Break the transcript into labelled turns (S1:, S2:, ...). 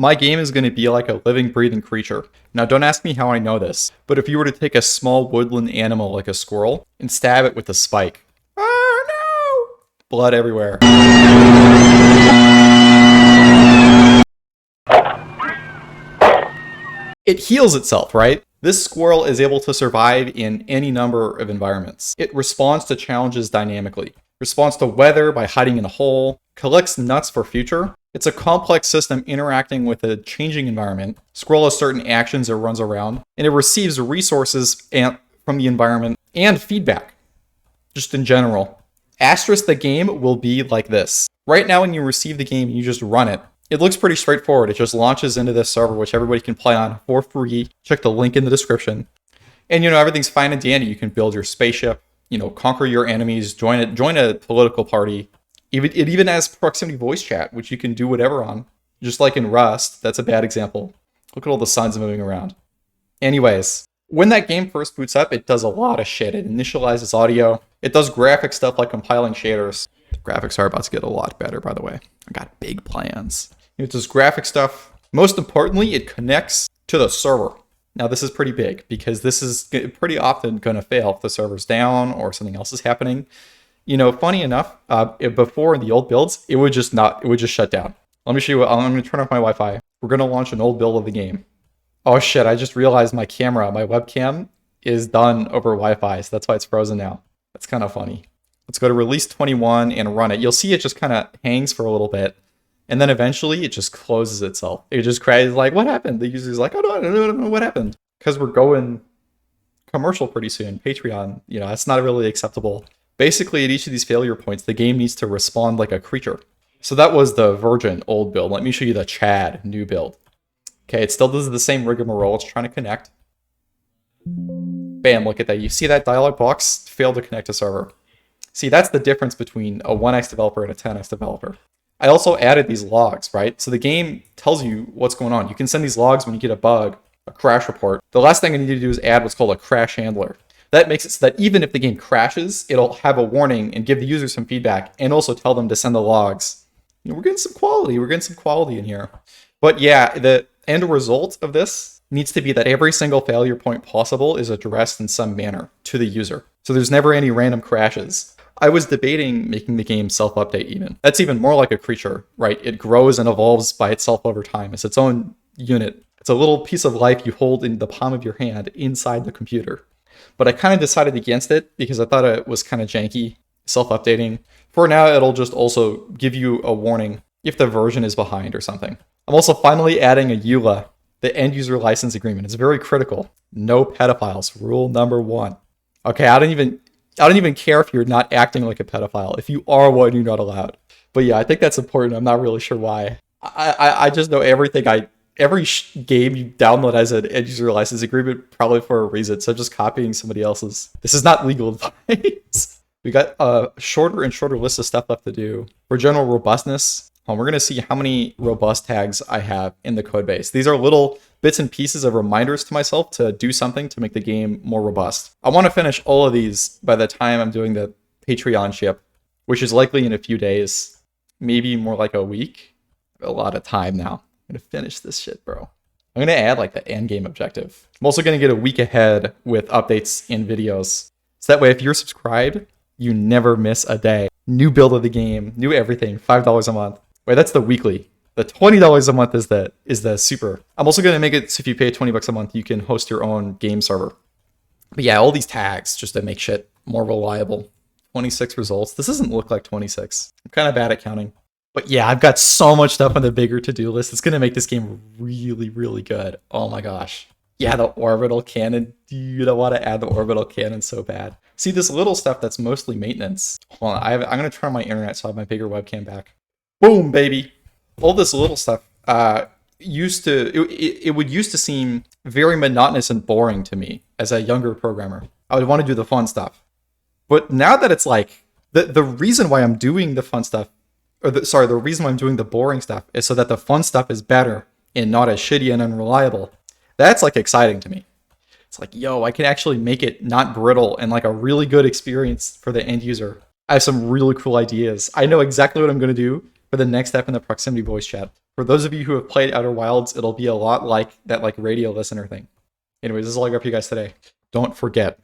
S1: My game is going to be like a living, breathing creature. Now, don't ask me how I know this, but if you were to take a small woodland animal like a squirrel and stab it with a spike, oh no! Blood everywhere. It heals itself, right? This squirrel is able to survive in any number of environments. It responds to challenges dynamically, responds to weather by hiding in a hole, collects nuts for future. It's a complex system interacting with a changing environment. Squirrel has certain actions it runs around, and it receives resources from the environment and feedback, just in general. Asterisk the game will be like this. Right now when you receive the game, you just run it. It looks pretty straightforward. It just launches into this server, which everybody can play on for free. Check the link in the description. And, everything's fine and dandy. You can build your spaceship, conquer your enemies, join a political party. It even has proximity voice chat, which you can do whatever on. Just like in Rust. That's a bad example. Look at all the suns moving around. Anyways, when that game first boots up, it does a lot of shit. It initializes audio. It does graphic stuff like compiling shaders. The graphics are about to get a lot better, by the way. I got big plans. It does graphic stuff. Most importantly, it connects to the server. Now, this is pretty big because this is pretty often going to fail if the server's down or something else is happening. Funny enough, before in the old builds, it would just shut down. Let me show you. I'm going to turn off my Wi-Fi. We're going to launch an old build of the game. Oh shit! I just realized my webcam is done over Wi-Fi, so that's why it's frozen now. That's kind of funny. Let's go to release 21 and run it. You'll see it just kind of hangs for a little bit. And then eventually it just closes itself. It just cries like, what happened? The user's like, oh, no, I don't know what happened. Because we're going commercial pretty soon. Patreon, that's not really acceptable. Basically, at each of these failure points, the game needs to respond like a creature. So that was the Virgin old build. Let me show you the Chad new build. Okay, it still does the same rigmarole. It's trying to connect. Bam, look at that. You see that dialog box? Failed to connect to server. See, that's the difference between a 1x developer and a 10x developer. I also added these logs, right? So the game tells you what's going on. You can send these logs when you get a bug, a crash report. The last thing I need to do is add what's called a crash handler. That makes it so that even if the game crashes, it'll have a warning and give the user some feedback and also tell them to send the logs. We're getting some quality. We're getting some quality in here. But yeah, the end result of this needs to be that every single failure point possible is addressed in some manner to the user. So there's never any random crashes. I was debating making the game self-update even. That's even more like a creature, right? It grows and evolves by itself over time. It's its own unit. It's a little piece of life you hold in the palm of your hand inside the computer. But I kind of decided against it because I thought it was kind of janky, self-updating. For now, it'll just also give you a warning if the version is behind or something. I'm also finally adding a EULA, the end user license agreement. It's very critical. No pedophiles, rule number 1. Okay, I don't even care if you're not acting like a pedophile. If you are one, you're not allowed. But yeah, I think that's important. I'm not really sure why. I just know every game you download as an end user license agreement probably for a reason. So just copying somebody else's. This is not legal advice. We got a shorter and shorter list of stuff left to do. For general robustness, we're going to see how many robust tags I have in the code base. These are little bits and pieces of reminders to myself to do something to make the game more robust. I want to finish all of these by the time I'm doing the Patreon ship, which is likely in a few days, maybe more like a week. A lot of time now. I'm going to finish this shit, bro. I'm going to add like the end game objective. I'm also going to get a week ahead with updates in videos. So that way, if you're subscribed, you never miss a day. New build of the game, new everything, $5 a month. Wait, that's the weekly. The $20 a month is the super. I'm also going to make it so if you pay $20 a month, you can host your own game server. But yeah, all these tags just to make shit more reliable. 26 results. This doesn't look like 26. I'm kind of bad at counting. But yeah, I've got so much stuff on the bigger to-do list. It's going to make this game really, really good. Oh my gosh. Yeah, the orbital cannon. Dude, I want to add the orbital cannon so bad. See, this little stuff that's mostly maintenance. Hold on, I'm going to turn on my internet so I have my bigger webcam back. Boom, baby. All this little stuff it would used to seem very monotonous and boring to me as a younger programmer. I would want to do the fun stuff. But now that it's like, the reason why I'm doing the fun stuff, the reason why I'm doing the boring stuff is so that the fun stuff is better and not as shitty and unreliable. That's like exciting to me. It's like, yo, I can actually make it not brittle and like a really good experience for the end user. I have some really cool ideas. I know exactly what I'm going to do for the next step in the proximity voice chat. For those of you who have played Outer Wilds, it'll be a lot like that like radio listener thing. Anyways, this is all I got for you guys today. Don't forget,